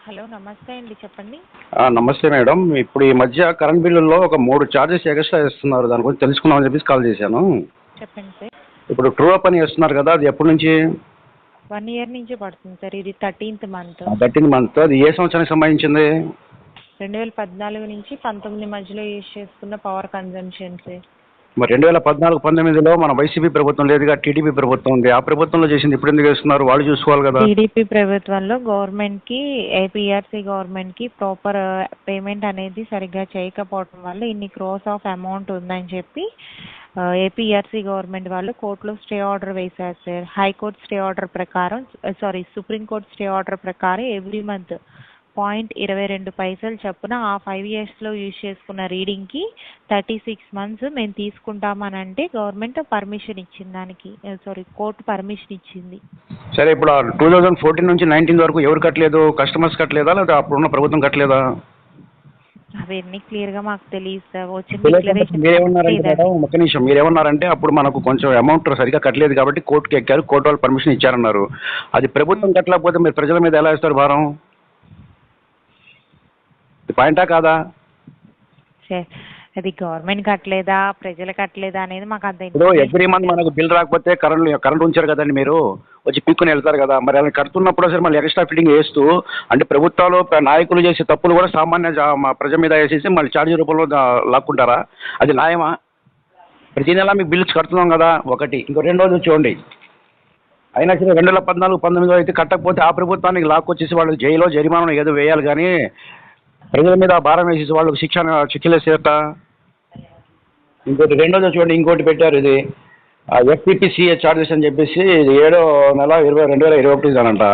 Hello నమస్తే అండి చెప్పండి. నమస్తే మేడం. ఇప్పుడు ఈ మధ్య కరెంట్ బిల్లుల్లో ఒక 3 చార్జెస్ ఎక్స్ట్రా ఇస్తున్నారు. దాని గురించి తెలుసుకుందామని చెప్పేసి కాల్ చేశాను. చెప్పండి సార్. ఇప్పుడు ట్రూ అప్ అని ఇస్తున్నారు కదా, అది ఎప్పటి నుంచి? 1 ఇయర్ నుంచి పడుతుంది సార్. ఇది 13th మంత్. 13 మంత్. అది ఏ సంవత్సరానికి సంబంధించింది? 2014 నుంచి 19 మధ్యలో యూజ్ చేసుకున్న పవర్ కన్జంప్షన్ సార్. మరి 2014-19లో మన వైసీపీ ప్రభుత్వం లేదుగా, టీడీపీ ప్రభుత్వం ఉంది. ఆ ప్రభుత్వంలో చేసింది ఇప్పుడు ఎందుకు ఇస్తున్నారు? వాళ్ళు చూసుకోవాలి కదా. టీడీపీ ప్రభుత్వంలో గవర్నమెంట్కి ఏపీఆర్సీ గవర్నమెంట్కి ప్రాపర్ పేమెంట్ అనేది సరిగ్గా చేయకపోవడం వల్ల ఇన్ని క్రోస్ ఆఫ్ అమౌంట్ ఉందని చెప్పి ఏపీఆర్సీ గవర్నమెంట్ వాళ్ళు కోర్టులో స్టే ఆర్డర్ వేశారు సార్. హైకోర్టు స్టే ఆర్డర్ ప్రకారం సుప్రీంకోర్టు స్టే ఆర్డర్ ప్రకారం ఎవ్రీ మంత్ 0.22 చొప్పున ఆ 5 yearsలో యూజ్ చేసుకున్న రీడింగ్కి 36 months మేము తీసుకుంటామని అంటే గవర్నమెంట్ పర్మిషన్ ఇచ్చింది. దానికి కోర్టు పర్మిషన్ ఇచ్చింది. సరే, ఇప్పుడు 2014 నుంచి 19 వరకు ఎవరు కట్టలేదు? కస్టమర్స్ కట్టలేదా, లేదా అప్పుడున్న ప్రభుత్వం కట్టలేదా? అవన్నీ క్లియర్గా మాకు తెలియదు సార్. వచ్చిన ఒక్క నిమిషం, మీరేమన్నారంటే అప్పుడు మనకు కొంచెం అమౌంట్ సరిగా కట్టలేదు కాబట్టి కోర్టుకి ఎక్కారు, కోర్టు వాళ్ళు పర్మిషన్ ఇచ్చారన్నారు. అది ప్రభుత్వం కట్టలేకపోతే మీరు ప్రజల మీద ఎలా ఇస్తారు భారం? పాయింటా కాదా? సార్ అది గవర్నమెంట్ కట్టలేదా ప్రజలు కట్టలేదా అనేది మాకు అంత ఇప్పుడు ఎవ్రీ మంత్ మనకు బిల్ రాకపోతే కరెంట్ ఉంచారు కదండి, మీరు వచ్చి పీక్కుని వెళ్తారు కదా. మరి అలా కడుతున్నప్పుడు సరే మళ్ళీ ఎక్స్ట్రా ఫిట్టింగ్ వేస్తూ, అంటే ప్రభుత్వాలు నాయకులు చేసే తప్పులు కూడా సామాన్య ప్రజల మీద వేసేసి మళ్ళీ ఛార్జీ రూపంలో లాక్కుంటారా? అది న్యాయమా? ప్రతి నెల మీకు బిల్స్ కడుతున్నాం కదా ఒకటి. ఇంకో రెండోది చూడండి, అయినా సరే 2014-19 అయితే కట్టకపోతే ఆ ప్రభుత్వానికి లాక్కొచ్చేసి వాళ్ళు జైల్లో జరిమానా ఏదో వేయాలి, కానీ ప్రజల మీద భారం వేసేసి వాళ్ళకి శిక్షలేసేట. ఇంకోటి రెండోది చూడండి, ఇంకోటి పెట్టారు, ఇది ఎఫ్పిపిసిఏ చార్జెస్ అని చెప్పేసి, ఇది 7వ నెల 2021 అనంట.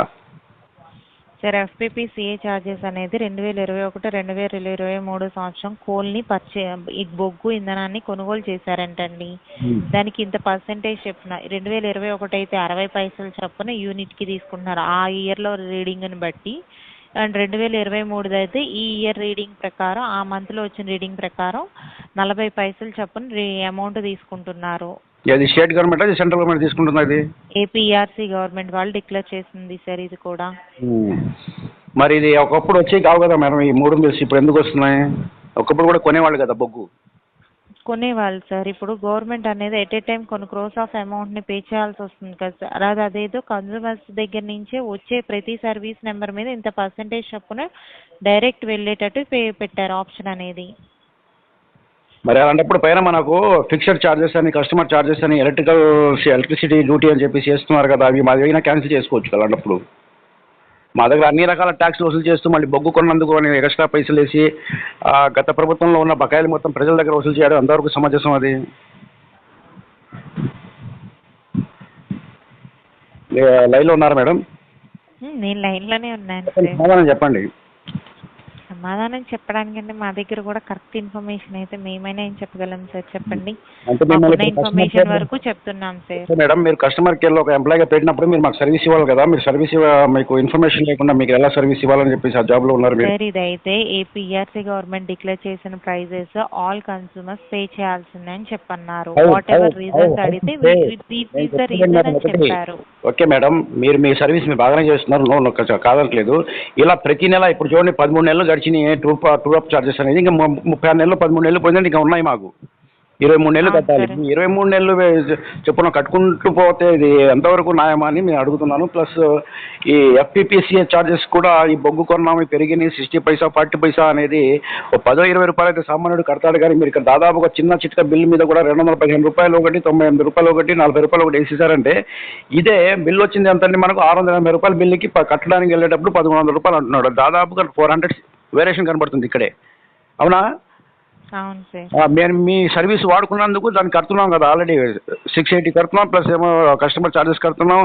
సార్ ఎఫ్పిపిసిఏ చార్జెస్ అనేది 2021-2023 సంవత్సరం కోల్ని ఈ బొగ్గు ఇంధనాన్ని కొనుగోలు చేశారంటండి. దానికి ఇంత పర్సెంటేజ్ చెప్పిన 2021 అయితే 60 పైసలు చొప్పున యూనిట్కి తీసుకుంటున్నారు ఆ ఇయర్లో రీడింగ్ని బట్టి. అండ్ 2023 అయితే ఈ ఇయర్ రీడింగ్ ప్రకారం, ఆ మంత్లో వచ్చిన రీడింగ్ ప్రకారం 40 పైసలు చొప్పున అమౌంట్ తీసుకుంటున్నారు. అది స్టేట్ గవర్నమెంట్, అది సెంట్రల్ గవర్నమెంట్ తీసుకుంటున్నది? ఏపీఆర్సీ గవర్నమెంట్ వాళ్ళు డిక్లేర్ చేసింది సార్ ఇది కూడా. మరి ఇది ఒకప్పుడు వచ్చి కావు కదా మేడం, ఈ 3 బిల్స్ ఇప్పుడు ఎందుకు వస్తున్నాయి? ఒకప్పుడు కూడా కొనేవాళ్ళు కదా బొగ్గు. కొనేవాళ్ళు సార్. ఇప్పుడు గవర్నమెంట్ అనేది ఎట్ ఏ టైం కొన్ని క్రోస్ ఆఫ్ అమౌంట్ని పే చేయాల్సి వస్తుంది కదా సార్. అలాగే అదేదో కన్జ్యూమర్స్ దగ్గర నుంచే వచ్చే ప్రతి సర్వీస్ నెంబర్ మీద ఇంత పర్సెంటేజ్ చొప్పున డైరెక్ట్ వెళ్ళేటట్టు పెట్టారు ఆప్షన్ అనేది. మరి అలాంటప్పుడు పైన మనకు ఫిక్స్డ్ ఛార్జెస్ అని, కస్టమర్ ఛార్జెస్ అని, ఎలక్ట్రిసిటీ డ్యూటీ అని చెప్పి చేస్తున్నారు కదా, అవి మాదైనా క్యాన్సిల్ చేసుకోవచ్చు కదా. అలాంటప్పుడు మా దగ్గర అన్ని రకాల ట్యాక్స్లు వసూలు చేస్తూ మళ్ళీ బొగ్గు కొన్నందుకు అని ఎక్స్ట్రా పైసలు వేసి గత ప్రభుత్వంలో ఉన్న బకాయిలు మొత్తం ప్రజల దగ్గర వసూలు చేయడం అంతవరకు సమంజసం? అది లైన్లో ఉన్నారా మేడం? నేను లైన్లోనే ఉన్నాను. చెప్పండి. సమాధానం చెప్పడానికంటే మా దగ్గర కూడా కరెక్ట్ ఇన్ఫర్మేషన్ అయితే మేమైనా ఏం చెప్పగలం సార్, చెప్పండి. ఇన్ఫర్మేషన్ వరకు చెప్తున్నాం సార్. మేడం, మీరు కస్టమర్ కేర్లో ఒక ఎంప్లాయీగా పెట్టినప్పుడు మీరు మాకు సర్వీస్ ఇవ్వాలి కదా. మీరు సర్వీస్ మీకు ఇన్ఫర్మేషన్ లేకుండా మీకు ఎలా సర్వీస్ ఇవ్వాలని చెప్పేసి ఆ జాబ్లో ఉన్నారు మీరు. సార్ ఇదైతే ఏపీఆర్సీ గవర్నమెంట్ డిక్లేర్ చేసిన ప్రైజెస్ ఆల్ కన్స్యూమర్స్ పే చేయాల్సిందని చెప్పన్నారు. వాట్ ఎవర్ రీజన్స్ అడిగితే రీజన్ అని చెప్పారు. ఓకే మేడం, మీరు మీ సర్వీస్ మీరు బాగానే చేస్తున్నారు, కాదనట్లేదు. ఇలా ప్రతి నెల ఇప్పుడు చూడండి 13 నెలలు గడిచినాయి టూ అప్ చార్జెస్ అనేది. ఇంకా 36 నెలలు 13 నెలలు పోయిందంటే ఇంకా ఉన్నాయి మాకు 23 నెలలు కట్టాలి. 23 నెలలు చెప్పున కట్టుకుంటూ పోతే ఇది ఎంతవరకు న్యాయమా అని నేను అడుగుతున్నాను. ప్లస్ ఈ ఎఫ్పిపిసిఏ చార్జెస్ కూడా ఈ బొగ్గు కొన్నాము పెరిగినాయి 60 పైసా 40 పైసా అనేది. ఒక 10-20 రూపాయలు అయితే సామాన్యుడు కడతాడు, కానీ మీరు ఇక్కడ దాదాపు ఒక చిన్న చిట్క బిల్లు మీద కూడా 215 రూపాయలు ఒకటి, 98 రూపాయలు ఒకటి, 40 రూపాయలు ఒకటి వేసేసారంటే, ఇదే బిల్లు వచ్చింది ఎంతండి మనకు 680 రూపాయల బిల్లుకి కట్టడానికి వెళ్ళేటప్పుడు 1100 రూపాయలు అంటున్నాడు. దాదాపుగా 400 వేరియేషన్ కనబడుతుంది ఇక్కడే. అవునా? అవును సార్. మేము మీ సర్వీస్ వాడుకున్నందుకు దానికి కడుతున్నాం కదా, ఆల్రెడీ 680 కడుతున్నాం, ప్లస్ ఏమో కస్టమర్ ఛార్జెస్ కడుతున్నాం,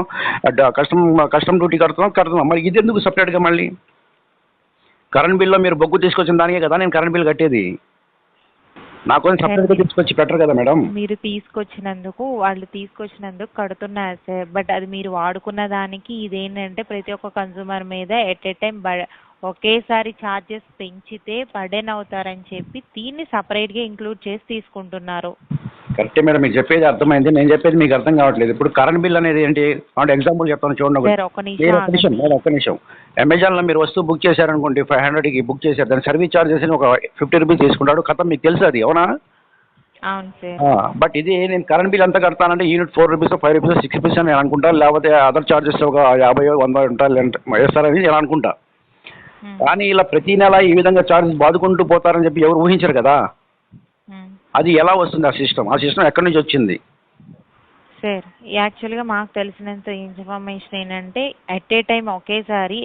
కస్టమ్ డ్యూటీ కడుతున్నాం. మరి ఇది ఎందుకు సపరేట్గా? మళ్ళీ కరెంట్ బిల్లో మీరు బొగ్గు తీసుకొచ్చిన దానికే కదా నేను కరెంట్ బిల్ కట్టేది. నాకు కొంచెం సపరేట్గా తీసుకొచ్చి పెట్టరు కదా మేడం. మీరు వాళ్ళు తీసుకొచ్చినందుకు కడుతున్నారు సార్. బట్ అది మీరు వాడుకున్న దానికి ఇదేంటంటే ప్రతి ఒక్క కన్సూమర్ మీద ఎట్ ఏ టైం ఒకేసారి ఛార్జెస్ పెంచితే బర్డెన్ అవుతారని చెప్పి దీన్ని సపరేట్గా ఇంక్లూడ్ చేసి తీసుకుంటున్నారు. కరెక్టే మేడం, మీరు చెప్పేది అర్థమైంది. నేను చెప్పేది మీకు అర్థం కావట్లేదు. ఇప్పుడు కరెంట్ బిల్ అనేది ఏంటి అంటే ఎగ్జాంపుల్ చెప్తాను చూడండి ఒకటి. సార్ ఒక మీరు నిమిషం ఒక్క నిమిషం ఆగండి. మేడం, ఒక్క నిమిషం. అమెజాన్లో మీరు వస్తువు బుక్ చేశారనుకోండి, 500కి బుక్ చేశారు, దాని సర్వీస్ చార్జెస్ అని ఒక 50 రూపీస్ తీసుకుంటాడు కథ, మీకు తెలుసు అది అవునా? అవును సార్. బట్ ఇది నేను కరెంట్ బిల్ ఎంత కడతానంటే యూనిట్ 4 రూపీస్ 5 రూపీస్ 6 రూపీస్ అని నేను అనుకుంటాను, లేకపోతే అదర్ చార్జెస్ ఒక 50 100 ఉంటారు వేస్తారని నేను అనుకుంటా. కానీ ఇలా ప్రతి నెల ఈ విధంగా చార్జెస్ బాదుకుంటూ పోతారని చెప్పి ఎవరు ఊహించరు కదా. అది ఎలా వస్తుంది ఆ సిస్టమ్ ఎక్కడి నుంచి వచ్చింది? సార్ యాక్చువల్గా మాకు తెలిసినంత ఇన్ఫర్మేషన్ ఏంటంటే అట్ ఏ టైం ఒకేసారి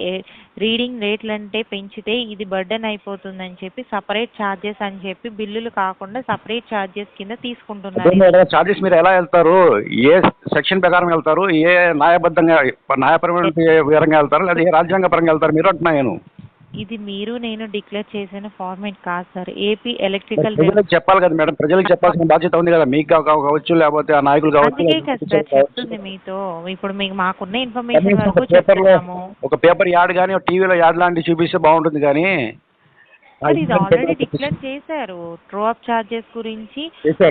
రీడింగ్ రేట్లు అంటే పెంచితే ఇది బర్డెన్ అయిపోతుందని చెప్పి సపరేట్ ఛార్జెస్ అని చెప్పి బిల్లులు కాకుండా సపరేట్ ఛార్జెస్ కింద తీసుకుంటున్నారు. చార్జెస్ మీరు ఎలా వెళ్తారు? ఏ సెక్షన్ ప్రకారం వెళ్తారు? ఏ న్యాయపరమైన వివరంగా వెళ్తారు, లేదా ఏ రాజ్యాంగ పరంగా వెళ్తారు మీరు అంటున్నా నేను. ఇది మీరు నేను డిక్లేర్ చేసిన ఫార్మేట్ కాదు సార్. ఏపీ ఎలక్ట్రికల్ ప్రజలకు చెప్పాలి కదా మేడం, ప్రజలకు చెప్పాల్సిన బాధ్యత ఉంది కదా, మీకు కావచ్చు లేకపోతే ఆ నాయకులు కావచ్చు. అందుకే కదా సార్ చెప్తుంది మీతో. ఇప్పుడు మీకు మాకున్న ఇన్ఫర్మేషన్ వరకు చెప్తున్నాము. ఒక పేపర్ యాడ్ కానీ ఒక టీవీలో యాడ్ లాంటివి చూపిస్తే బాగుంటుంది కానీ. ఇది ఆల్రెడీ డిక్లేర్ చేశారు. ట్రూ అప్ చార్జెస్ గురించి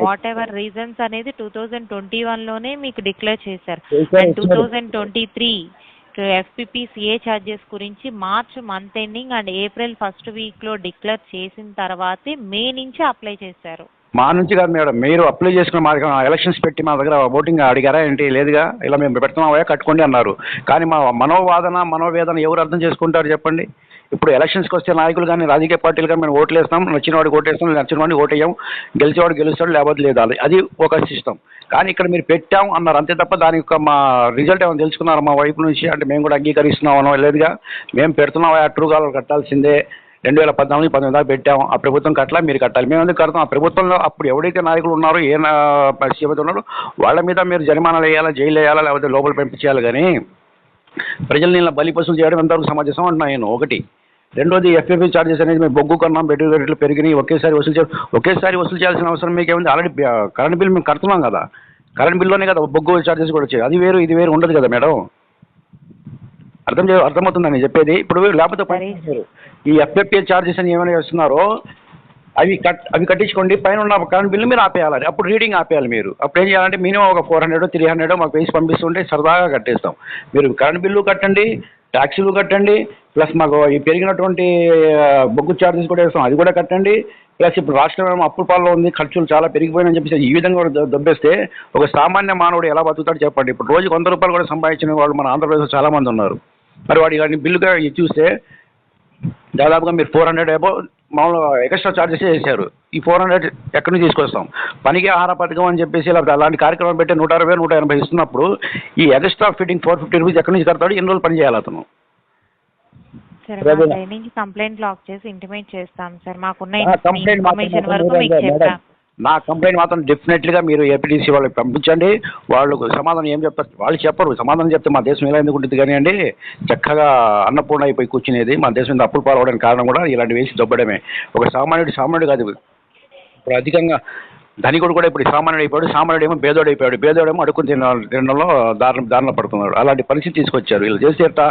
వాట్ ఎవర్ రీజన్స్ అనేది 2021లోనే మీకు డిక్లేర్ చేశారు. అండ్ 2023 FPP CA ఛార్జెస్ గురించి March month ending and April first వీక్లో డిక్లేర్ చేసిన తర్వాతే మే నుంచి అప్లై చేశారు. మా నుంచి కాదు మేడం, మీరు అప్లై చేసుకున్న మా ఎలక్షన్స్ పెట్టి మా దగ్గర ఓటింగ్ అడిగారా ఏంటి? లేదుగా. ఇలా మేము పెడుతున్నామా కట్టుకోండి అన్నారు. కానీ మా మనోవేదన ఎవరు అర్థం చేసుకుంటారు చెప్పండి? ఇప్పుడు ఎలక్షన్స్కి వస్తే నాయకులు కానీ రాజకీయ పార్టీలు కానీ మేము ఓట్లు వేస్తాం, నచ్చిన వాడికి ఓటేస్తాం, నచ్చిన వాడిని ఓటేయం, గెలిచేవాడు గెలుస్తాడు లేకపోతే లేదా, అది ఒక సిస్టమ్. కానీ ఇక్కడ మీరు పెట్టాం అన్నారు అంతే తప్ప దాని యొక్క మా రిజల్ట్ ఏమైనా తెలుసుకున్నారు మా వైపు నుంచి? అంటే మేము కూడా అంగీకరిస్తున్నామనో లేదుగా. మేము పెడుతున్నాం ట్రూ కాలర్ కట్టాల్సిందే, 2014-19 దాకా పెట్టాం, ఆ ప్రభుత్వం కట్టాలి, మీరు కట్టాలి. మేము ఎందుకు కడతాం? ఆ ప్రభుత్వంలో అప్పుడు ఎవరైతే నాయకులు ఉన్నారో సీఎం ఉన్నారో వాళ్ళ మీద మీరు జరిమానాలు వేయాలా, జైలు వేయాలా, లేకపోతే లోపల పంపించేయాలి. కానీ ప్రజల్ని ఇలా బలిపశులు చేయడం ఎంతవరకు సమంజసం అంటున్నా నేను. ఒకటి. రెండోది FPP చార్జెస్ అనేది మేము బొగ్గు కొన్నాం, పెట్రోల్ రేట్లు పెరిగినాయి, ఒకేసారి వసూలు చేయాల్సిన అవసరం మీకేముంది? ఆల్రెడీ కరెంట్ బిల్ మేము కడుతున్నాం కదా, కరెంట్ బిల్లోనే కదా బొగ్గు చార్జెస్ కూడా వచ్చాయి. అది వేరు ఇది వేరు ఉండదు కదా మేడం. అర్థమవుతుందని చెప్పేది. ఇప్పుడు లేకపోతే ఈ FPP చార్జెస్ అని ఏమైనా చేస్తున్నారో అవి కట్టించుకోండి, పైన ఉన్న కరెంట్ బిల్లు మీరు ఆపేయాలి, అప్పుడు రీడింగ్ ఆపేయాలి. మీరు అప్పుడు ఏం చేయాలంటే మినిమం ఒక 400 300 మాకు వేసి పంపిస్తుంటే సరదాగా కట్టేస్తాం. మీరు కరెంట్ బిల్లు కట్టండి, ట్యాక్సీలు కట్టండి, ప్లస్ మాకు ఈ పెరిగినటువంటి బొగ్గు ఛార్జెస్ కూడా వేస్తాం, అది కూడా కట్టండి. ప్లస్ ఇప్పుడు రాష్ట్రం అప్పుల పాలలో ఉంది, ఖర్చులు చాలా పెరిగిపోయినని చెప్పేసి ఈ విధంగా దొబ్బేస్తే ఒక సామాన్య మానవుడు ఎలా బతుకుతాడు చెప్పండి? ఇప్పుడు రోజుకి 100 రూపాయలు కూడా సంపాదించిన వాళ్ళు మన ఆంధ్రప్రదేశ్లో చాలామంది ఉన్నారు. మరి వాడి బిల్లుగా చూస్తే దాదాపుగా మీరు 400 అబౌవ్ మామూలుగా ఎక్స్ట్రా చార్జెస్ చేశారు. ఈ 400 ఎక్కడి నుంచి తీసుకొస్తాం? పనికి ఆహార పథకం అని చెప్పేసి లేకపోతే అలాంటి కార్యక్రమం పెట్టి 160 180 ఇస్తున్నప్పుడు ఈ ఎక్స్ట్రా ఫిట్టింగ్ 450 రూపీస్ ఎక్కడి నుంచి కడతాడు? ఎన్ని రోజులు పని చేయాలి అతను? సరే నుంచి కంప్లైంట్ లాక్ చేసి ఇంటిమేట్ చేస్తాం సార్. మాకున్న ఇన్ఫర్మేషన్ వరకు మీకు చెప్తాం. నా కంప్లైంట్ మాత్రం డెఫినెట్గా మీరు APDC వాళ్ళకి పంపించండి. వాళ్ళు సమాధానం ఏం చెప్తారు? వాళ్ళు చెప్పరు. సమాధానం చెప్తే మా దేశం ఎలా ఎందుకు ఉంటుంది? కానీ అండి చక్కగా అన్నపూర్ణ అయిపోయి కూర్చునేది. మా దేశం మీద అప్పులు పాల్గొనడానికి కారణం కూడా ఇలాంటి వేసి దొబ్బడమే. ఒక సామాన్యుడు కాదు, ఇప్పుడు అధికంగా ధనికుడు కూడా ఇప్పుడు సామాన్యుడు అయిపోయాడు. సామాన్యుడు ఏమో బేదోడేమో అడుక్కుని తినడంలో దారిన పడుతున్నాడు. అలాంటి పరిస్థితి తీసుకొచ్చారు. ఇలా చేసేట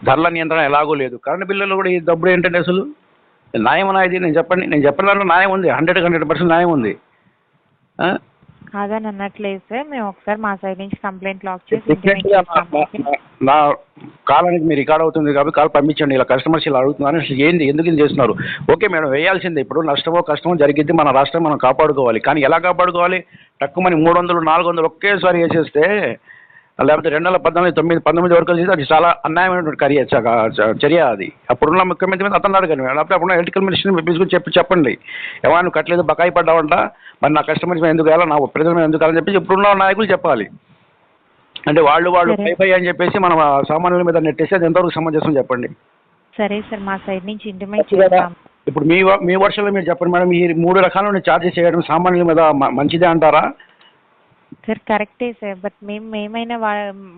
ధరల నియంత్రణ ఎలాగో లేదు. కరెంటు బిల్లులు కూడా ఈ దబ్బుడు ఏంటంటే అసలు న్యాయం ఇది? నేను చెప్పిన దాంట్లో న్యాయం ఉంది, 100% న్యాయం ఉంది. కాదని అనట్లేదు సార్, మేము ఒకసారి మా సైడ్ నుంచి కంప్లైంట్ లాక్ చేసి నా కాలానికి మీరు రికార్డ్ అవుతుంది కాబట్టి కాల్ పంపించండి. ఇలా కస్టమర్స్ ఇలా అడుగుతున్నారు, అసలు ఎందుకు ఇది చేస్తున్నారు? ఓకే మేడం, వేయాల్సిందే. ఇప్పుడు నష్టమో కష్టమో జరిగిద్ది, మన రాష్ట్రం మనం కాపాడుకోవాలి. కానీ ఎలా కాపాడుకోవాలి? తక్కువని 300 400 ఒకేసారి వేసేస్తే, లేకపోతే 2014-19 వరకు చేస్తే అది చాలా అన్యాయమైనటువంటి చర్య అది. అప్పుడున్న ముఖ్యమంత్రి మీద అతను అడగండి, లేకపోతే అప్పుడున్న ఎలక్ట్రికల్ మినిస్టర్ పిలుచుకుని చెప్పండి, ఏమన్నా నువ్వు కట్టలేదు, బకాయి పడ్డావంట, మరి నా కస్టమర్స్ మీద ఎందుకు వేయాలి, నా ప్రజల మీద ఎందుకు అని చెప్పేసి ఇప్పుడున్న నాయకులు చెప్పాలి. అంటే వాళ్ళు పై అని చెప్పేసి మనం సామాన్యుల మీద నెట్టేసి అది ఎంతవరకు సమంజసం చెప్పండి? సరే సార్, మా సైడ్ నుంచి ఇంటిమేట్ చేస్తాం. ఇప్పుడు మీ వర్షంలో మీరు చెప్పండి మేడం, ఈ 3 రకాల ఛార్జెస్ చేయడం సామాన్యుల మీద మంచిదే అంటారా? సార్ కరెక్టే సార్, బట్ మేమైనా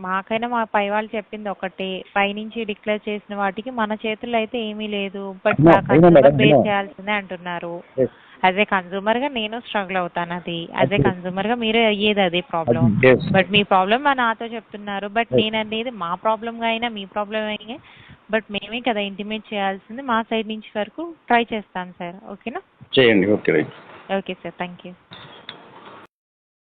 మాకైనా మా పై వాళ్ళు చెప్పింది ఒకటి, పైనుంచి డిక్లేర్ చేసిన వాటికి మన చేతుల్లో అయితే ఏమీ లేదు. బట్ కన్సూమర్ పే చేయాల్సిందే అంటున్నారు. యాజ్ ఏ కన్సూమర్ గా నేను స్ట్రగుల్ అవుతాను, అది యాజ్ ఏ కన్సూమర్ గా మీరు అయ్యేది అదే ప్రాబ్లం. బట్ మీ ప్రాబ్లం నాతో చెప్తున్నారు, బట్ నేను అనేది మా ప్రాబ్లం గా అయినా మీ ప్రాబ్లం అయినా బట్ మేమే కదా ఇంటిమేట్ చేయాల్సింది. మా సైడ్ నుంచి వరకు ట్రై చేస్తాం సార్. ఓకేనా? చేయండి. Okay okay sir, thank you.